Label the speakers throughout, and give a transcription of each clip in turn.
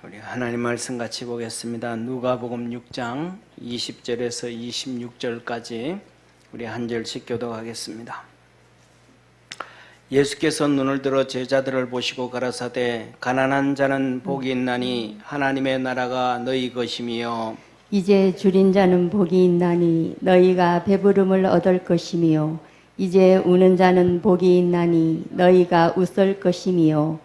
Speaker 1: 우리 하나님 말씀 같이 보겠습니다. 누가복음 6장 20절에서 26절까지 우리 한 절씩 교독하겠습니다. 예수께서 눈을 들어 제자들을 보시고 가라사대 가난한 자는 복이 있나니 하나님의 나라가 너희 것이며
Speaker 2: 이제 줄인 자는 복이 있나니 너희가 배부름을 얻을 것이며 이제 우는 자는 복이 있나니 너희가 웃을 것이며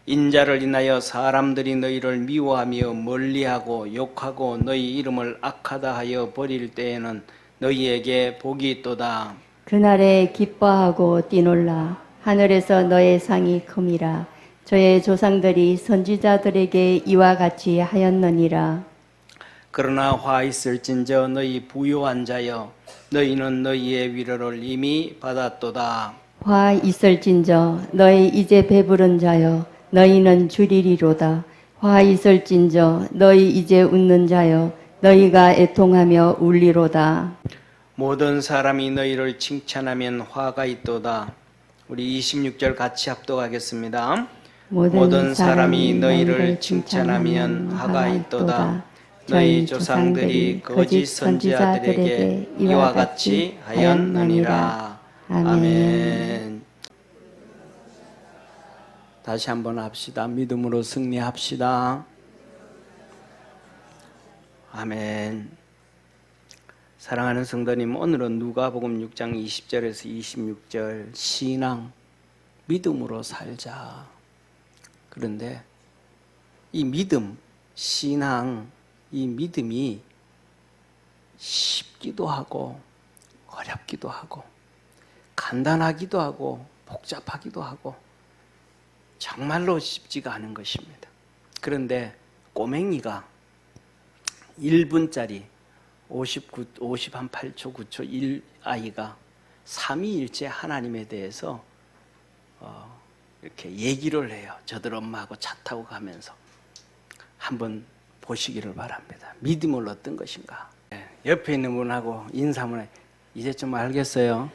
Speaker 1: 인자를 인하여 사람들이 너희를 미워하며 멀리하고 욕하고 너희 이름을 악하다 하여 버릴 때에는 너희에게 복이 있도다.
Speaker 2: 그날에 기뻐하고 뛰놀라 하늘에서 너의 상이 큼이라 저의 조상들이 선지자들에게 이와 같이 하였느니라.
Speaker 1: 그러나 화 있을진저 너희 부요한 자여 너희는 너희의 위로를 이미 받았도다.
Speaker 2: 화 있을진저 너희 이제 배부른 자여 너희는 줄이리로다. 화 있을진저 너희 이제 웃는 자여 너희가 애통하며 울리로다.
Speaker 1: 모든 사람이 너희를 칭찬하면 화가 있도다. 우리 26절 같이 합독하겠습니다. 모든 사람이 너희를 칭찬하면 화가 있도다. 너희 조상들이 거짓 선지자들에게 이와 같이 하였느니라. 아멘. 다시 한번 합시다. 믿음으로 승리합시다. 아멘. 사랑하는 성도님, 오늘은 누가복음 6장 20절에서 26절 신앙, 믿음으로 살자. 그런데 이 믿음, 신앙, 이 믿음이 쉽기도 하고 어렵기도 하고 간단하기도 하고 복잡하기도 하고 정말로 쉽지가 않은 것입니다. 그런데 꼬맹이가 1분짜리 58초 9초 1 아이가 삼위일체 하나님에 대해서 이렇게 얘기를 해요. 저들 엄마하고 차 타고 가면서 한번 보시기를 바랍니다. 믿음을 어떤 것인가? 옆에 있는 분하고 인사만 해. 이제 좀 알겠어요?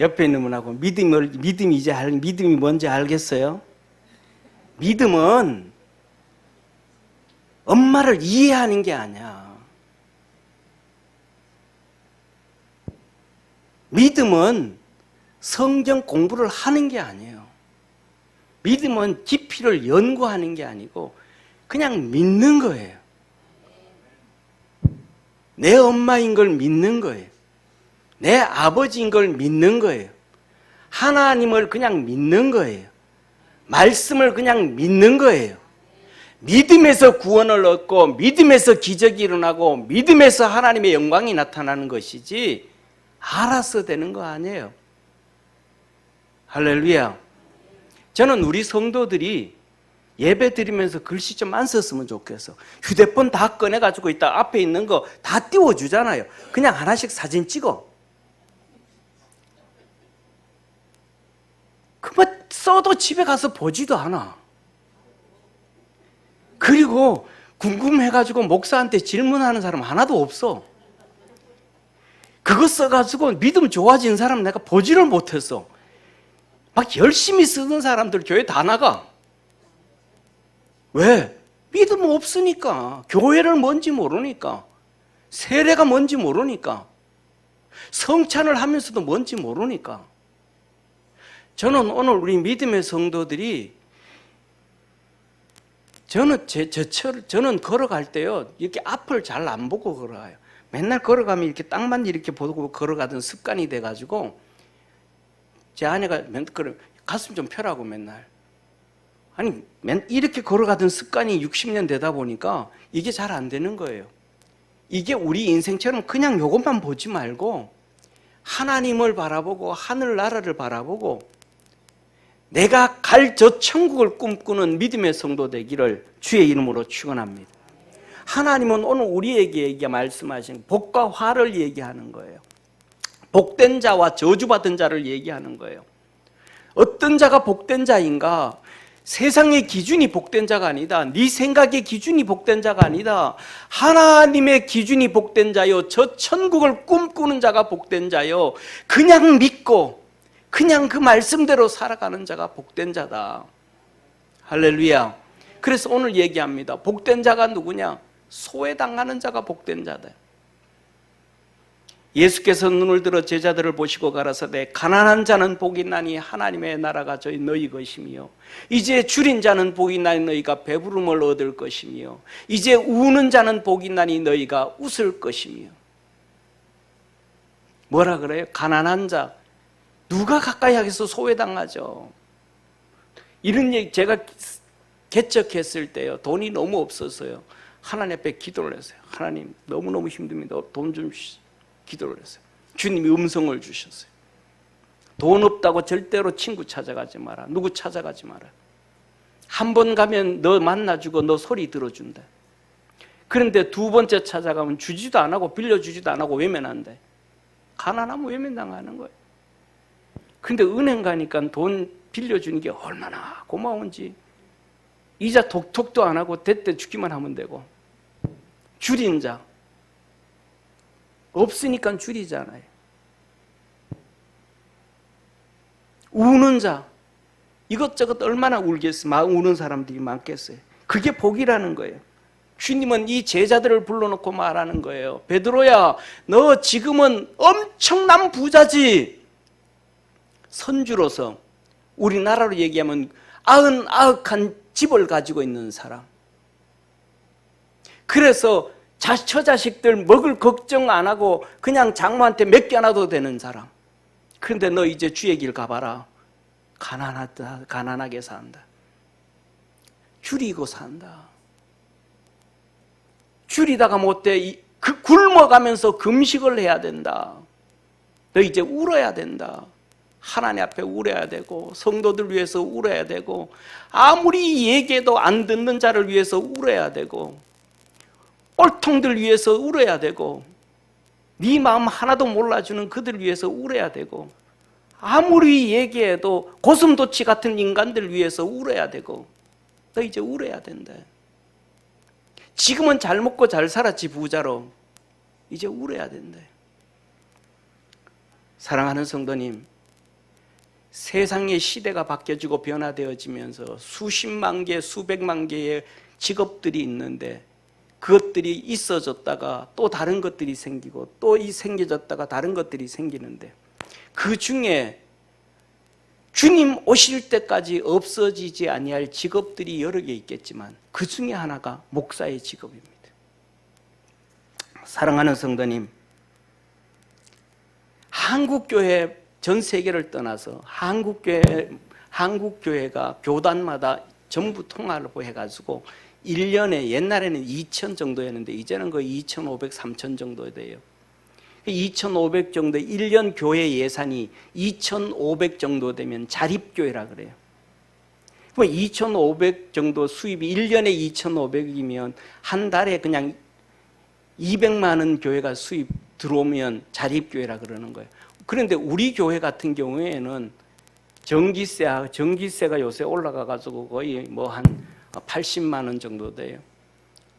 Speaker 1: 옆에 있는 분하고 믿음이 뭔지 알겠어요? 믿음은 엄마를 이해하는 게 아니야. 믿음은 성경 공부를 하는 게 아니에요. 믿음은 깊이를 연구하는 게 아니고 그냥 믿는 거예요. 내 엄마인 걸 믿는 거예요. 내 아버지인 걸 믿는 거예요. 하나님을 그냥 믿는 거예요. 말씀을 그냥 믿는 거예요. 믿음에서 구원을 얻고 믿음에서 기적이 일어나고 믿음에서 하나님의 영광이 나타나는 것이지 알아서 되는 거 아니에요. 할렐루야. 저는 우리 성도들이 예배 드리면서 글씨 좀 안 썼으면 좋겠어. 휴대폰 다 꺼내가지고 있다 앞에 있는 거 다 띄워주잖아요. 그냥 하나씩 사진 찍어. 그만 써도 집에 가서 보지도 않아. 그리고 궁금해가지고 목사한테 질문하는 사람 하나도 없어. 그거 써가지고 믿음 좋아진 사람 내가 보지를 못했어. 막 열심히 쓰는 사람들 교회 다 나가. 왜? 믿음 없으니까. 교회를 뭔지 모르니까. 세례가 뭔지 모르니까. 성찬을 하면서도 뭔지 모르니까. 저는 오늘 우리 믿음의 성도들이 저는 걸어갈 때요, 이렇게 앞을 잘 안 보고 걸어가요. 맨날 걸어가면 이렇게 땅만 이렇게 보고 걸어가던 습관이 돼가지고, 제 아내가 맨날 가슴 좀 펴라고 맨날. 아니, 이렇게 걸어가던 습관이 60년 되다 보니까 이게 잘 안 되는 거예요. 이게 우리 인생처럼 그냥 요것만 보지 말고, 하나님을 바라보고, 하늘나라를 바라보고, 내가 갈 저 천국을 꿈꾸는 믿음의 성도 되기를 주의 이름으로 축원합니다. 하나님은 오늘 우리에게 말씀하신 복과 화를 얘기하는 거예요. 복된 자와 저주받은 자를 얘기하는 거예요. 어떤 자가 복된 자인가? 세상의 기준이 복된 자가 아니다. 네 생각의 기준이 복된 자가 아니다. 하나님의 기준이 복된 자요, 저 천국을 꿈꾸는 자가 복된 자요, 그냥 믿고 그냥 그 말씀대로 살아가는 자가 복된 자다. 할렐루야. 그래서 오늘 얘기합니다. 복된 자가 누구냐? 소외당하는 자가 복된 자다. 예수께서 눈을 들어 제자들을 보시고 가라사대 가난한 자는 복이 나니 하나님의 나라가 저희 너희 것이며 이제 줄인 자는 복이 나니 너희가 배부름을 얻을 것이며 이제 우는 자는 복이 나니 너희가 웃을 것이며. 뭐라 그래요? 가난한 자. 누가 가까이 하겠어? 소외당하죠. 이런 얘기 제가 개척했을 때요, 돈이 너무 없어서요, 하나님 앞에 기도를 했어요. 하나님 너무너무 힘듭니다. 돈 좀 주시죠. 기도를 했어요. 주님이 음성을 주셨어요. 돈 없다고 절대로 친구 찾아가지 마라. 누구 찾아가지 마라. 한 번 가면 너 만나주고 너 소리 들어준다. 그런데 두 번째 찾아가면 주지도 안 하고 빌려주지도 안 하고 외면한대. 가난하면 외면당하는 거예요. 근데 은행 가니까 돈 빌려주는 게 얼마나 고마운지. 이자 톡톡도 안 하고 대때 주기만 하면 되고. 줄인 자. 없으니까 줄이잖아요. 우는 자. 이것저것 얼마나 울겠어요. 막 우는 사람들이 많겠어요. 그게 복이라는 거예요. 주님은 이 제자들을 불러놓고 말하는 거예요. 베드로야, 너 지금은 엄청난 부자지. 선주로서 우리나라로 얘기하면 아흔아흔한 집을 가지고 있는 사람. 그래서 처자식들 먹을 걱정 안 하고 그냥 장모한테 맡겨놔도 되는 사람. 그런데 너 이제 주의 길 가봐라. 가난하게 산다. 줄이고 산다. 줄이다가 못돼 굶어가면서 금식을 해야 된다. 너 이제 울어야 된다. 하나님 앞에 울어야 되고 성도들 위해서 울어야 되고 아무리 얘기해도 안 듣는 자를 위해서 울어야 되고 꼴통들 위해서 울어야 되고 네 마음 하나도 몰라주는 그들 위해서 울어야 되고 아무리 얘기해도 고슴도치 같은 인간들 위해서 울어야 되고 너 이제 울어야 된다. 지금은 잘 먹고 잘 살았지 부자로. 이제 울어야 된다. 사랑하는 성도님, 세상의 시대가 바뀌어지고 변화되어지면서 수십만 개, 수백만 개의 직업들이 있는데 그것들이 있어졌다가 또 다른 것들이 생기고 또 생겨졌다가 다른 것들이 생기는데 그 중에 주님 오실 때까지 없어지지 아니할 직업들이 여러 개 있겠지만 그 중에 하나가 목사의 직업입니다. 사랑하는 성도님, 한국교회 전 세계를 떠나서 한국교회가 교단마다 전부 통합을 해가지고 1년에 옛날에는 2,000 정도였는데 이제는 거의 2,500, 3,000 정도 돼요. 2,500 정도, 1년 교회 예산이 2,500 정도 되면 자립교회라 그래요. 그럼 2,500 정도 수입이 1년에 2,500이면 한 달에 그냥 200만 원 교회가 수입 들어오면 자립교회라 그러는 거예요. 그런데 우리 교회 같은 경우에는 전기세가 요새 올라가가지고 거의 뭐 한 80만 원 정도 돼요.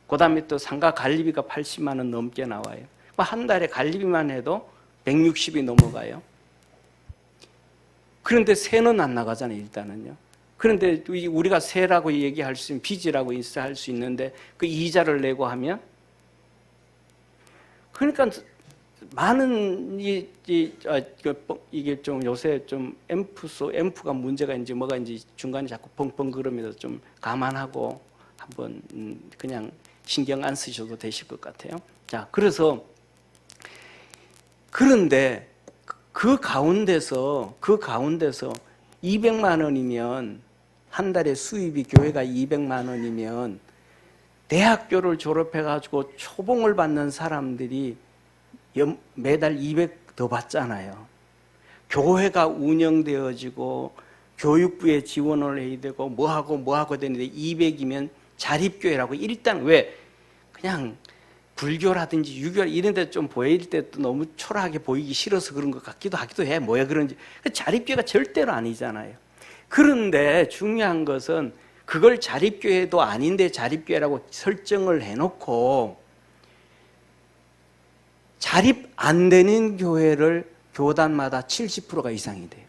Speaker 1: 그 다음에 또 상가 관리비가 80만 원 넘게 나와요. 한 달에 관리비만 해도 160이 넘어가요. 그런데 세는 안 나가잖아요, 일단은요. 그런데 우리가 세라고 얘기할 수 있는, 빚이라고 할 수 있는데 그 이자를 내고 하면 그러니까 많은 이게 좀 요새 좀 앰프가 문제가 있는지 뭐가 있는지 중간에 자꾸 펑펑 그러면서 좀 감안하고 한번 그냥 신경 안 쓰셔도 되실 것 같아요. 자, 그런데 그 가운데서 200만 원이면 한 달에 수입이 교회가 200만 원이면 대학교를 졸업해가지고 초봉을 받는 사람들이 매달 200 더 받잖아요. 교회가 운영되어지고 교육부에 지원을 해야 되고 뭐하고 되는데 200이면 자립교회라고. 일단 왜 그냥 불교라든지 유교 이런 데 좀 보일 때 또 너무 초라하게 보이기 싫어서 그런 것 같기도 해. 뭐야 그런지. 자립교회가 절대로 아니잖아요. 그런데 중요한 것은 그걸 자립교회도 아닌데 자립교회라고 설정을 해놓고 자립 안 되는 교회를 교단마다 70%가 이상이 돼요.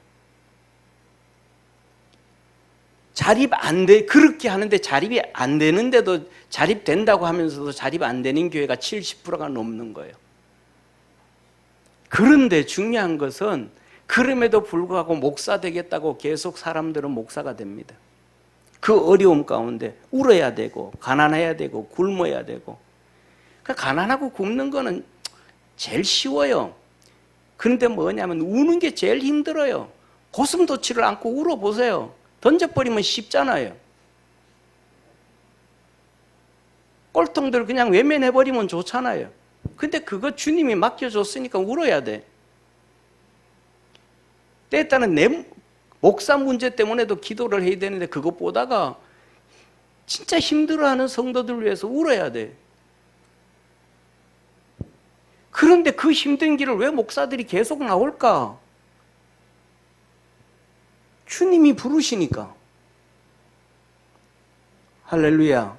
Speaker 1: 자립 안 돼, 그렇게 하는데 자립이 안 되는데도 자립된다고 하면서도 자립 안 되는 교회가 70%가 넘는 거예요. 그런데 중요한 것은 그럼에도 불구하고 목사 되겠다고 계속 사람들은 목사가 됩니다. 그 어려움 가운데 울어야 되고 가난해야 되고 굶어야 되고. 가난하고 굶는 거는 제일 쉬워요. 그런데 뭐냐면 우는 게 제일 힘들어요. 고슴도치를 안고 울어보세요. 던져버리면 쉽잖아요. 꼴통들 그냥 외면해버리면 좋잖아요. 근데 그거 주님이 맡겨줬으니까 울어야 돼. 때에 따른 내 목사 문제 때문에도 기도를 해야 되는데 그것보다가 진짜 힘들어하는 성도들 위해서 울어야 돼. 그런데 그 힘든 길을 왜 목사들이 계속 나올까? 주님이 부르시니까. 할렐루야.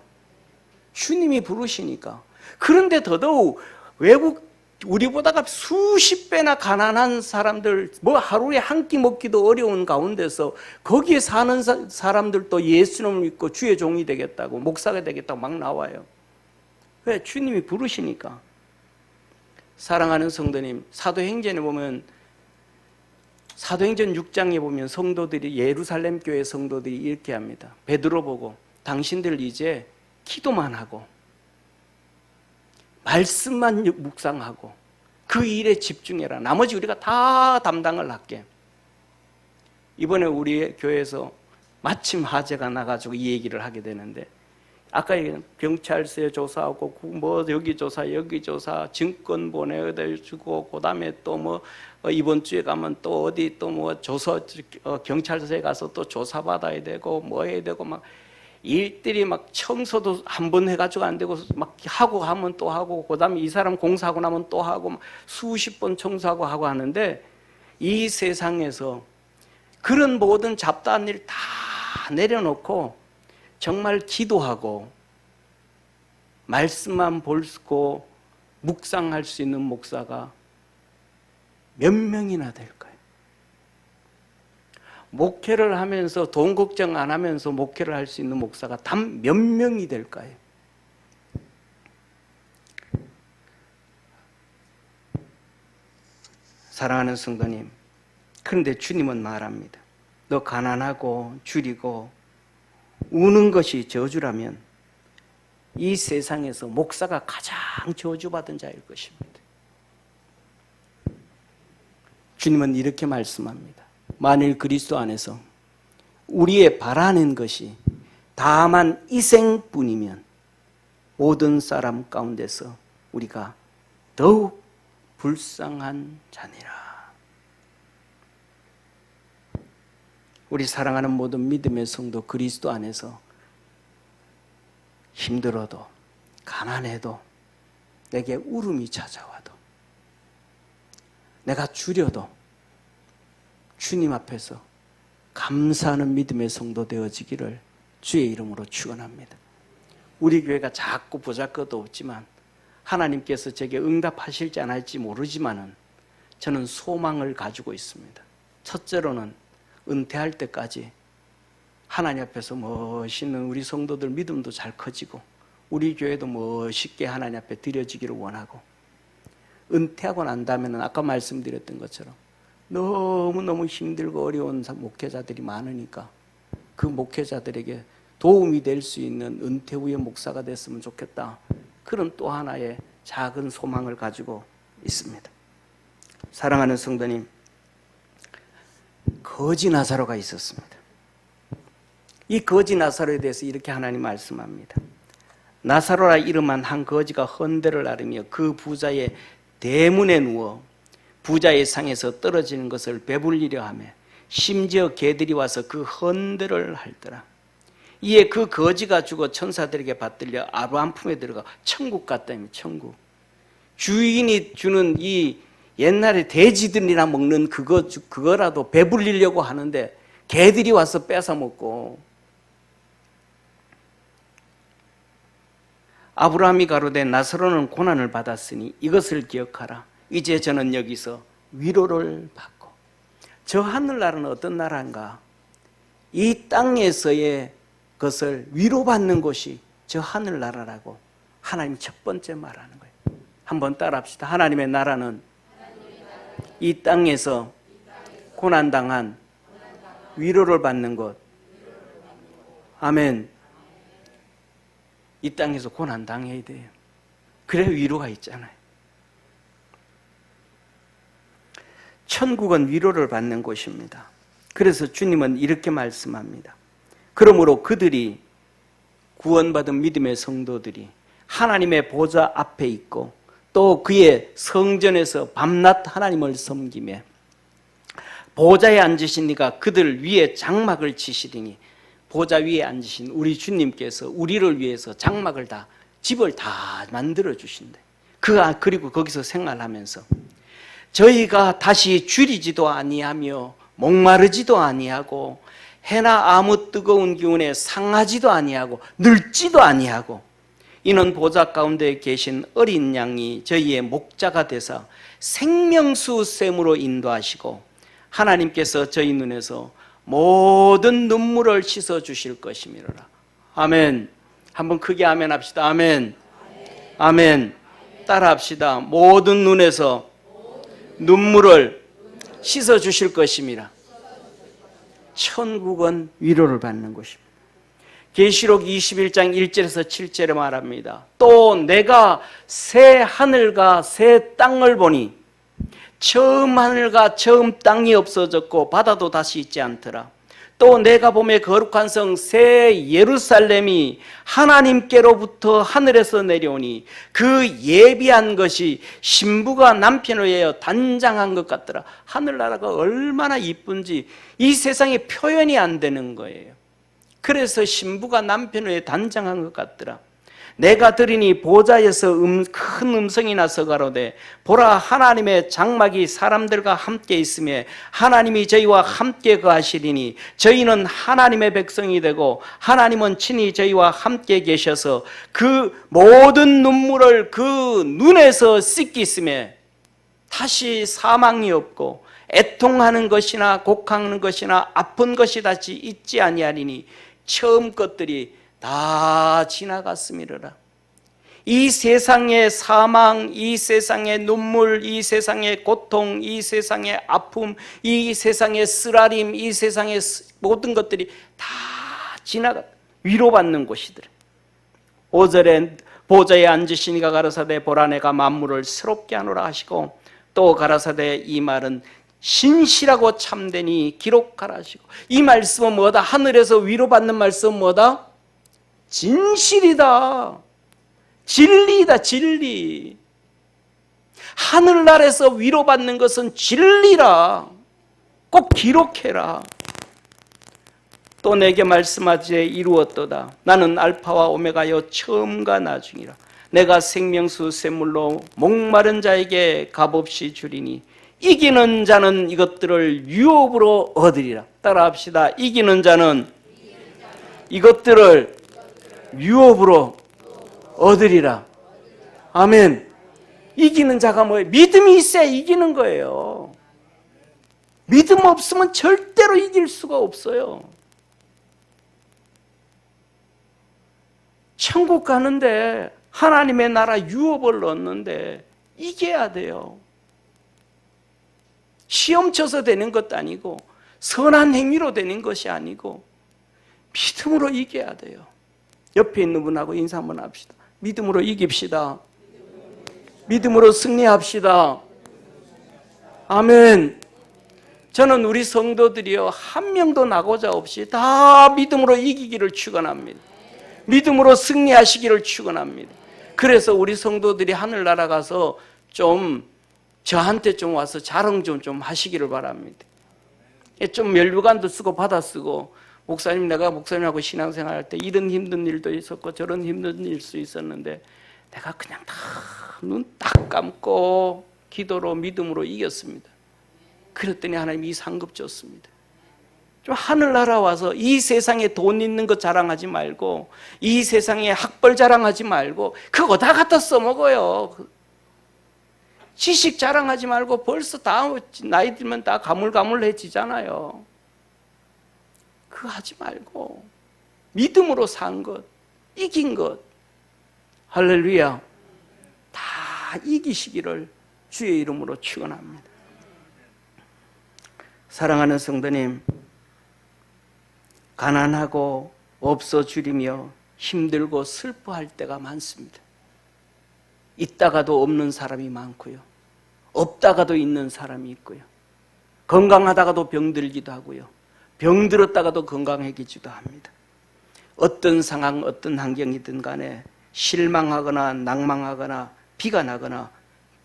Speaker 1: 주님이 부르시니까. 그런데 더더욱 외국 우리보다가 수십 배나 가난한 사람들, 뭐 하루에 한 끼 먹기도 어려운 가운데서 거기에 사는 사람들도 예수님을 믿고 주의 종이 되겠다고, 목사가 되겠다고 막 나와요. 왜? 주님이 부르시니까. 사랑하는 성도님, 사도행전에 보면, 사도행전 6장에 보면 성도들이, 예루살렘 교회 성도들이 이렇게 합니다. 베드로 보고 당신들 이제 기도만 하고 말씀만 묵상하고 그 일에 집중해라. 나머지 우리가 다 담당을 할게. 이번에 우리 교회에서 마침 화재가 나가지고 이 얘기를 하게 되는데, 아까 얘기한 경찰서에 조사하고 뭐 여기 조사 여기 조사 증권 보내주고 그다음에 또 뭐 이번 주에 가면 또 어디 또 뭐 조사 경찰서에 가서 또 조사 받아야 되고 뭐 해야 되고 막 일들이 막 청소도 한 번 해가지고 안 되고 막 하고 하면 또 하고 그다음에 이 사람 공사하고 나면 또 하고 막 수십 번 청소하고 하고 하는데, 이 세상에서 그런 모든 잡다한 일 다 내려놓고 정말 기도하고 말씀만 보고 묵상할 수 있는 목사가 몇 명이나 될까요? 목회를 하면서 돈 걱정 안 하면서 목회를 할 수 있는 목사가 단 몇 명이 될까요? 사랑하는 성도님, 그런데 주님은 말합니다. 너 가난하고 줄이고 우는 것이 저주라면 이 세상에서 목사가 가장 저주받은 자일 것입니다. 주님은 이렇게 말씀합니다. 만일 그리스도 안에서 우리의 바라는 것이 다만 이 생뿐이면 모든 사람 가운데서 우리가 더욱 불쌍한 자니라. 우리 사랑하는 모든 믿음의 성도, 그리스도 안에서 힘들어도 가난해도 내게 울음이 찾아와도 내가 줄여도 주님 앞에서 감사하는 믿음의 성도 되어지기를 주의 이름으로 축원합니다. 우리 교회가 작고 보잘것도 없지만 하나님께서 제게 응답하실지 안 할지 모르지만은 저는 소망을 가지고 있습니다. 첫째로는 은퇴할 때까지 하나님 앞에서 멋있는 우리 성도들 믿음도 잘 커지고 우리 교회도 멋있게 하나님 앞에 드려지기를 원하고, 은퇴하고 난 다음에는 아까 말씀드렸던 것처럼 너무너무 힘들고 어려운 목회자들이 많으니까 그 목회자들에게 도움이 될 수 있는 은퇴 후의 목사가 됐으면 좋겠다. 그런 또 하나의 작은 소망을 가지고 있습니다. 사랑하는 성도님, 거지 나사로가 있었습니다. 이 거지 나사로에 대해서 이렇게 하나님 말씀합니다. 나사로라 이름한 한 거지가 헌대를 앓으며 그 부자의 대문에 누워 부자의 상에서 떨어지는 것을 배불리려 하며 심지어 개들이 와서 그 헌대를 핥더라. 이에 그 거지가 죽어 천사들에게 받들려 아브라함 품에 들어가 천국 갔다며. 천국. 주인이 주는 이 옛날에 돼지들이나 먹는 그거라도 배불리려고 하는데 개들이 와서 뺏어 먹고, 아브라함이 가로되 나사로는 고난을 받았으니 이것을 기억하라. 이제 저는 여기서 위로를 받고. 저 하늘나라는 어떤 나라인가? 이 땅에서의 것을 위로받는 곳이 저 하늘나라라고 하나님이 첫 번째 말하는 거예요. 한번 따라합시다. 하나님의 나라는 이 땅에서 고난당한 위로를 받는 것. 아멘. 이 땅에서 고난당해야 돼요. 그래야 위로가 있잖아요. 천국은 위로를 받는 곳입니다. 그래서 주님은 이렇게 말씀합니다. 그러므로 그들이 구원받은 믿음의 성도들이 하나님의 보좌 앞에 있고 또 그의 성전에서 밤낮 하나님을 섬기며 보좌에 앉으신 이가 그들 위에 장막을 치시리니 보좌 위에 앉으신 우리 주님께서 우리를 위해서 장막을 다 집을 다 만들어 주신대. 그리고 거기서 생활하면서 저희가 다시 줄이지도 아니하며 목마르지도 아니하고 해나 아무 뜨거운 기운에 상하지도 아니하고 늙지도 아니하고 이는 보좌 가운데 계신 어린 양이 저희의 목자가 되사 생명수 샘으로 인도하시고 하나님께서 저희 눈에서 모든 눈물을 씻어 주실 것이미로라. 아멘. 한번 크게 아멘 합시다. 아멘. 아멘. 따라 합시다. 모든 눈에서 눈물을 씻어 주실 것임이라. 천국은 위로를 받는 곳입니다. 계시록 21장 1절에서 7절에 말합니다. 또 내가 새 하늘과 새 땅을 보니 처음 하늘과 처음 땅이 없어졌고 바다도 다시 있지 않더라. 또 내가 보매 거룩한 성 새 예루살렘이 하나님께로부터 하늘에서 내려오니 그 예비한 것이 신부가 남편을 위하여 단장한 것 같더라. 하늘나라가 얼마나 이쁜지 이 세상에 표현이 안 되는 거예요. 그래서 신부가 남편을 위해 단장한 것 같더라. 내가 들으니 보좌에서 큰 음성이 나서 가로되 보라 하나님의 장막이 사람들과 함께 있으며 하나님이 저희와 함께 거하시리니 저희는 하나님의 백성이 되고 하나님은 친히 저희와 함께 계셔서 그 모든 눈물을 그 눈에서 씻기시며 다시 사망이 없고 애통하는 것이나 곡하는 것이나 아픈 것이 다시 있지 아니하리니 처음 것들이 다 지나갔음이로라. 이 세상의 사망, 이 세상의 눈물, 이 세상의 고통, 이 세상의 아픔, 이 세상의 쓰라림, 이 세상의 모든 것들이 다 지나갔다. 위로받는 곳이더라. 5절에 보좌에 앉으신 이가 가라사대 보라 내가 만물을 새롭게 하노라 하시고 또 가라사대 이 말은 신실하고 참되니 기록하라 하시고 이 말씀은 뭐다? 하늘에서 위로받는 말씀은 뭐다? 진실이다. 진리다. 진리. 하늘나라에서 위로받는 것은 진리라. 꼭 기록해라. 또 내게 말씀하지에 이루었도다. 나는 알파와 오메가여 처음과 나중이라. 내가 생명수 샘물로 목마른 자에게 값없이 주리니 이기는 자는 이것들을 유업으로 얻으리라. 따라합시다. 이기는 자는 이것들을 유업으로 얻으리라. 아멘. 이기는 자가 뭐예요? 믿음이 있어야 이기는 거예요. 믿음 없으면 절대로 이길 수가 없어요. 천국 가는데 하나님의 나라 유업을 얻는데 이겨야 돼요. 시험 쳐서 되는 것도 아니고 선한 행위로 되는 것이 아니고 믿음으로 이겨야 돼요. 옆에 있는 분하고 인사 한번 합시다. 믿음으로 이깁시다. 믿음으로 승리합시다. 아멘. 저는 우리 성도들이요 한 명도 나고자 없이 다 믿음으로 이기기를 축원합니다. 믿음으로 승리하시기를 축원합니다. 그래서 우리 성도들이 하늘나라 가서 좀 저한테 좀 와서 자랑 좀 하시기를 바랍니다. 좀 면류관도 쓰고 받아 쓰고 목사님 내가 목사님하고 신앙생활할 때 이런 힘든 일도 있었고 저런 힘든 일도 있었는데 내가 그냥 다 눈 딱 감고 기도로 믿음으로 이겼습니다. 그랬더니 하나님이 이 상급 줬습니다. 좀 하늘나라 와서 이 세상에 돈 있는 것 자랑하지 말고 이 세상에 학벌 자랑하지 말고 그거 다 갖다 써먹어요. 지식 자랑하지 말고 벌써 다 나이 들면 다 가물가물해지잖아요. 그거 하지 말고 믿음으로 산 것, 이긴 것, 할렐루야, 다 이기시기를 주의 이름으로 축원합니다. 사랑하는 성도님, 가난하고 없어지리며 힘들고 슬퍼할 때가 많습니다. 있다가도 없는 사람이 많고요, 없다가도 있는 사람이 있고요, 건강하다가도 병들기도 하고요, 병들었다가도 건강해지기도 합니다. 어떤 상황, 어떤 환경이든 간에 실망하거나 낭망하거나 비가 나거나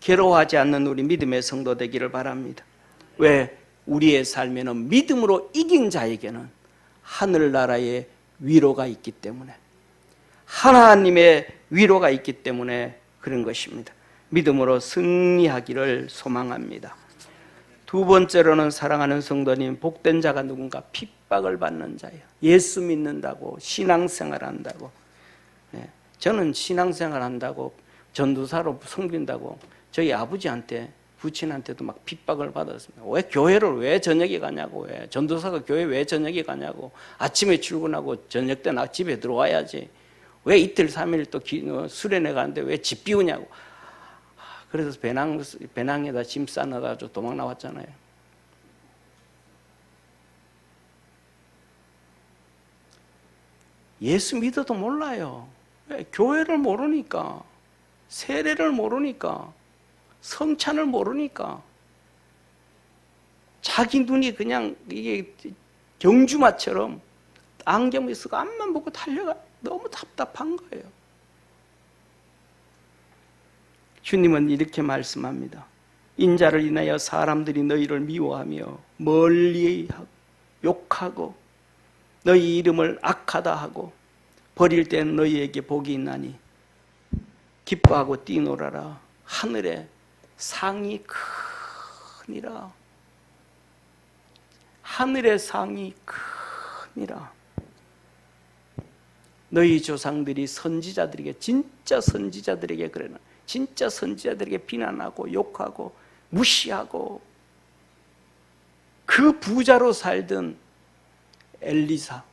Speaker 1: 괴로워하지 않는 우리 믿음의 성도 되기를 바랍니다. 왜? 우리의 삶에는 믿음으로 이긴 자에게는 하늘나라의 위로가 있기 때문에, 하나님의 위로가 있기 때문에 그런 것입니다. 믿음으로 승리하기를 소망합니다. 두 번째로는 사랑하는 성도님, 복된 자가 누군가? 핍박을 받는 자예요. 예수 믿는다고, 신앙생활 한다고. 저는 신앙생활 한다고, 전도사로 섬긴다고 저희 아버지한테, 부친한테도 막 핍박을 받았습니다. 왜 교회를 왜 저녁에 가냐고, 왜 전도사가 교회 왜 저녁에 가냐고, 아침에 출근하고 저녁 때 나 집에 들어와야지, 왜 이틀 3일 또 수련회 가는데 왜 집 비우냐고. 그래서 배낭에다 짐 싸놔가지고 도망 나왔잖아요. 예수 믿어도 몰라요. 왜? 교회를 모르니까, 세례를 모르니까, 성찬을 모르니까, 자기 눈이 그냥 이게 경주마처럼 안경을 쓰고 앞만 보고 달려가. 너무 답답한 거예요. 주님은 이렇게 말씀합니다. 인자를 인하여 사람들이 너희를 미워하며 멀리 욕하고 너희 이름을 악하다 하고 버릴 때는 너희에게 복이 있나니 기뻐하고 뛰놀아라. 하늘에 상이 크니라. 하늘의 상이 크니라. 너희 조상들이 선지자들에게, 진짜 선지자들에게 그러나, 진짜 선지자들에게 비난하고 욕하고 무시하고, 그 부자로 살던 엘리사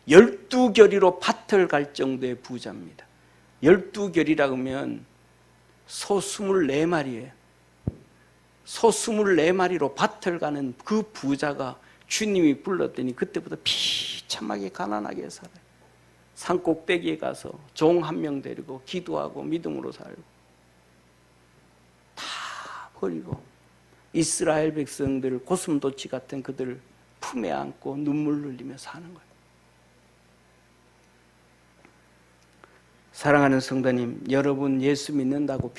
Speaker 1: 12결이로 밭을 갈 정도의 부자입니다. 12결이라고 하면 소 24마리예요. 소 24마리로 밭을 가는 그 부자가 주님이 불렀더니 그때부터 비참하게 가난하게 살아요. 산 꼭대기에 가서 종 한 명 데리고 기도하고 믿음으로 살고 다 버리고 이스라엘 백성들, 고슴도치 같은 그들 품에 안고 눈물 흘리며 사는 거예요. 사랑하는 성도님, 여러분 예수 믿는다고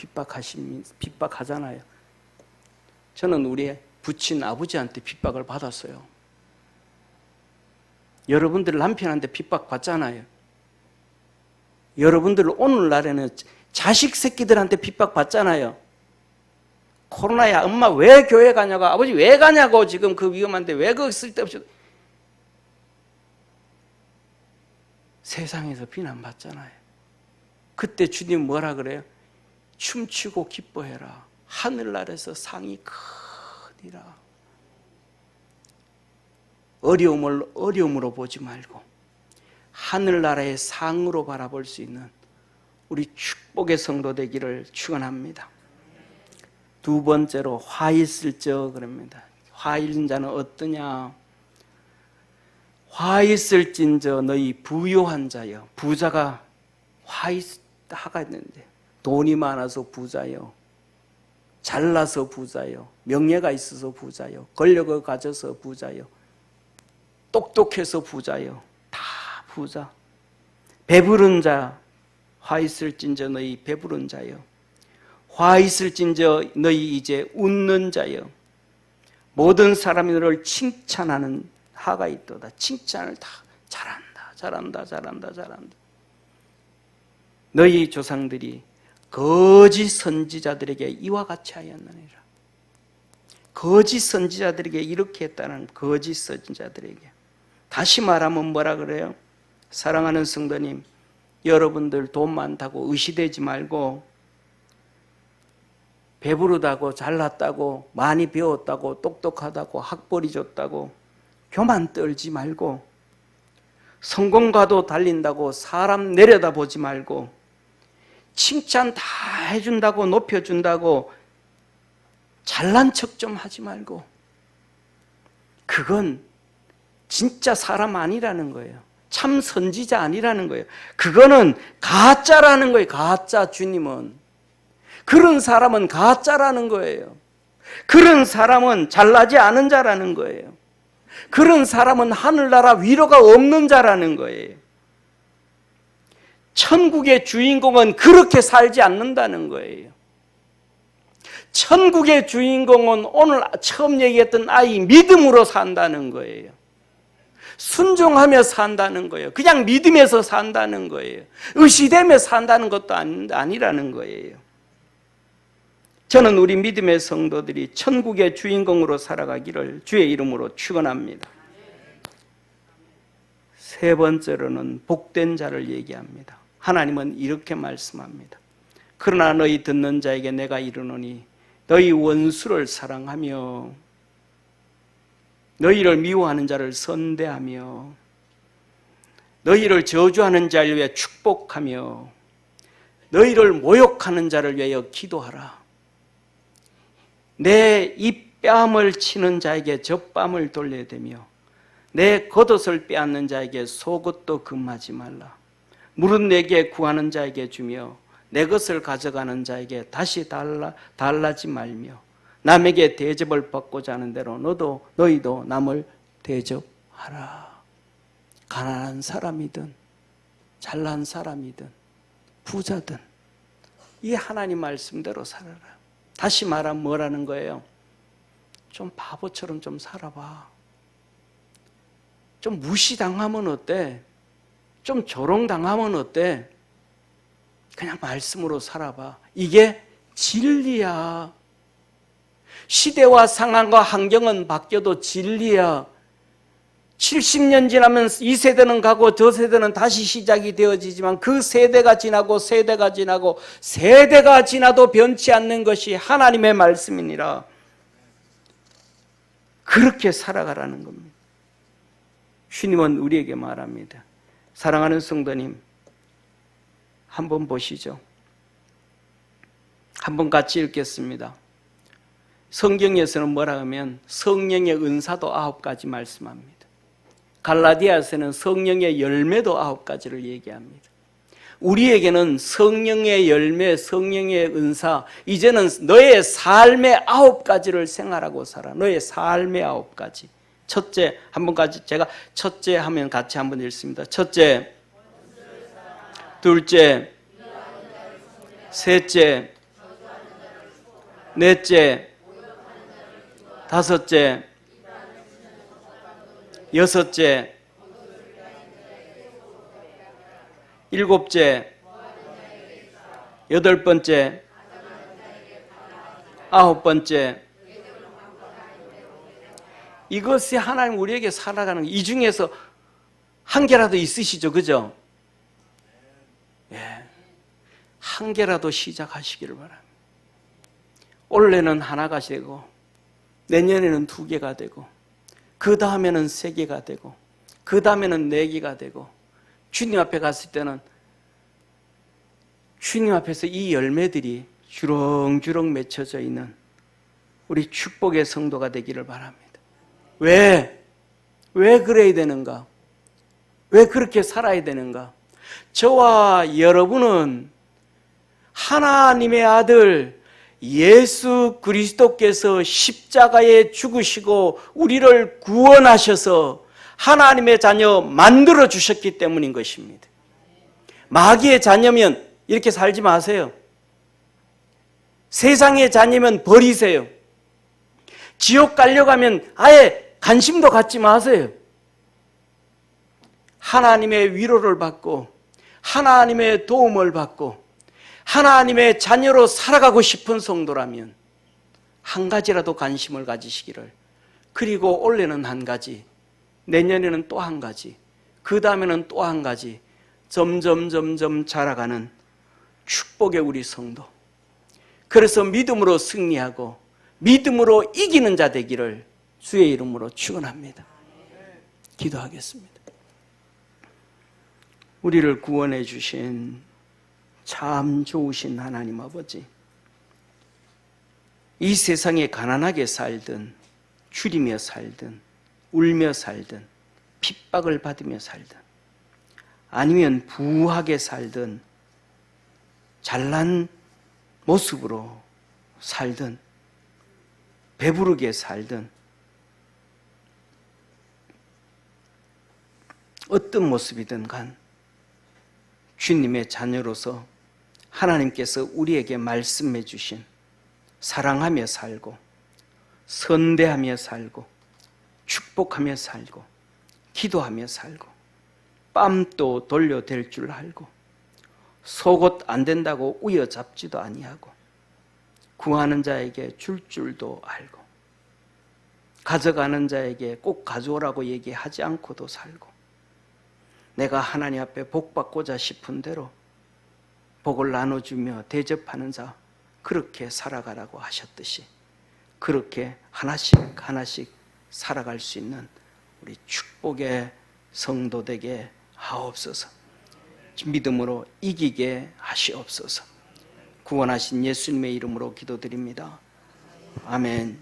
Speaker 1: 핍박하잖아요. 저는 우리 부친 아버지한테 핍박을 받았어요. 여러분들 남편한테 핍박 받잖아요. 여러분들 오늘날에는 자식 새끼들한테 핍박 받잖아요. 코로나야, 엄마 왜 교회 가냐고, 아버지 왜 가냐고, 지금 그 위험한데 왜 거기 쓸데없이. 세상에서 비난받잖아요. 그때 주님 뭐라 그래요? 춤추고 기뻐해라. 하늘나라에서 상이 크니라. 어려움을 어려움으로 보지 말고 하늘나라의 상으로 바라볼 수 있는 우리 축복의 성도 되기를 축원합니다. 두 번째로 화 있을 적 그럽니다. 화 있는 자는 어떠냐? 화 있을진저 너희 부요한 자여. 부자가 화가 있는데, 돈이 많아서 부자요, 잘나서 부자요, 명예가 있어서 부자요, 권력을 가져서 부자요, 똑똑해서 부자요, 다 부자. 배부른 자, 화 있을진저 너희 배부른 자여. 화 있을진저 너희 이제 웃는 자여. 모든 사람이 너를 칭찬하는 하가 있도다. 칭찬을 다 잘한다. 너희 조상들이 거짓 선지자들에게 이와 같이 하였느니라. 거짓 선지자들에게 이렇게 했다는, 거짓 선지자들에게. 다시 말하면 뭐라 그래요? 사랑하는 성도님, 여러분들 돈 많다고 의시되지 말고, 배부르다고 잘났다고 많이 배웠다고 똑똑하다고 학벌이 좋다고 교만 떨지 말고, 성공과도 달린다고 사람 내려다보지 말고, 칭찬 다 해준다고 높여준다고 잘난 척 좀 하지 말고, 그건 진짜 사람 아니라는 거예요. 참 선지자 아니라는 거예요. 그거는 가짜라는 거예요. 가짜. 주님은 그런 사람은 가짜라는 거예요. 그런 사람은 잘나지 않은 자라는 거예요. 그런 사람은 하늘나라 위로가 없는 자라는 거예요. 천국의 주인공은 그렇게 살지 않는다는 거예요. 천국의 주인공은 오늘 처음 얘기했던 아이 믿음으로 산다는 거예요. 순종하며 산다는 거예요. 그냥 믿음에서 산다는 거예요. 의시되며 산다는 것도 아니라는 거예요. 저는 우리 믿음의 성도들이 천국의 주인공으로 살아가기를 주의 이름으로 축원합니다. 세 번째로는 복된 자를 얘기합니다. 하나님은 이렇게 말씀합니다. 그러나 너희 듣는 자에게 내가 이르노니 너희 원수를 사랑하며 너희를 미워하는 자를 선대하며 너희를 저주하는 자를 위해 축복하며 너희를 모욕하는 자를 위하여 기도하라. 내 입뺨을 치는 자에게 젖밤을 돌려대며 내 겉옷을 빼앗는 자에게 속옷도 금하지 말라. 물은 내게 구하는 자에게 주며 내 것을 가져가는 자에게 다시 달라지 말며 남에게 대접을 받고자 하는 대로 너희도 남을 대접하라. 가난한 사람이든 잘난 사람이든 부자든 이 하나님 말씀대로 살아라. 다시 말하면 뭐라는 거예요? 좀 바보처럼 좀 살아봐. 좀 무시당하면 어때? 좀 조롱당하면 어때? 그냥 말씀으로 살아봐. 이게 진리야. 시대와 상황과 환경은 바뀌어도 진리야. 70년 지나면 이 세대는 가고 저 세대는 다시 시작이 되어지지만 그 세대가 지나고 세대가 지나고 세대가 지나도 변치 않는 것이 하나님의 말씀이니라. 그렇게 살아가라는 겁니다. 주님은 우리에게 말합니다. 사랑하는 성도님, 한번 보시죠. 한번 같이 읽겠습니다. 성경에서는 뭐라 하면 성령의 은사도 9가지 말씀합니다. 갈라디아서는 성령의 열매도 9가지를 얘기합니다. 우리에게는 성령의 열매, 성령의 은사, 이제는 너의 삶의 9가지를 생활하고 살아. 너의 삶의 9가지. 첫째, 한번 같이 제가 첫째 하면 같이 한번 읽습니다. 첫째, 둘째, 셋째, 넷째, 다섯째, 여섯째, 일곱째, 여덟 번째, 아홉 번째. 이것이 하나님 우리에게 살아가는 이 중에서 한 개라도 있으시죠, 그죠? 예, 한 개라도 시작하시기를 바랍니다. 올해는 하나가 되고 내년에는 2개가 되고 그 다음에는 3개가 되고 그 다음에는 4개가 되고 주님 앞에 갔을 때는 주님 앞에서 이 열매들이 주렁주렁 맺혀져 있는 우리 축복의 성도가 되기를 바랍니다. 왜 그래야 되는가? 왜 그렇게 살아야 되는가? 저와 여러분은 하나님의 아들 예수 그리스도께서 십자가에 죽으시고 우리를 구원하셔서 하나님의 자녀 만들어 주셨기 때문인 것입니다. 마귀의 자녀면 이렇게 살지 마세요. 세상의 자녀면 버리세요. 지옥 가려고 하면 아예 관심도 갖지 마세요. 하나님의 위로를 받고 하나님의 도움을 받고 하나님의 자녀로 살아가고 싶은 성도라면 한 가지라도 관심을 가지시기를, 그리고 올해는 한 가지, 내년에는 또 한 가지, 그 다음에는 또 한 가지, 점점 자라가는 축복의 우리 성도, 그래서 믿음으로 승리하고 믿음으로 이기는 자 되기를 주의 이름으로 축원합니다. 기도하겠습니다. 우리를 구원해 주신 참 좋으신 하나님 아버지, 이 세상에 가난하게 살든 줄이며 살든 울며 살든 핍박을 받으며 살든 아니면 부하게 살든 잘난 모습으로 살든 배부르게 살든 어떤 모습이든 간 주님의 자녀로서 하나님께서 우리에게 말씀해 주신 사랑하며 살고 선대하며 살고 축복하며 살고 기도하며 살고 뺨도 돌려댈 줄 알고 속옷 안 된다고 우여잡지도 아니하고 구하는 자에게 줄 줄도 알고 가져가는 자에게 꼭 가져오라고 얘기하지 않고도 살고 내가 하나님 앞에 복 받고자 싶은 대로 복을 나눠주며 대접하는 자 그렇게 살아가라고 하셨듯이 그렇게 하나씩 하나씩 살아갈 수 있는 우리 축복의 성도 되게 하옵소서. 믿음으로 이기게 하시옵소서. 구원하신 예수님의 이름으로 기도드립니다. 아멘.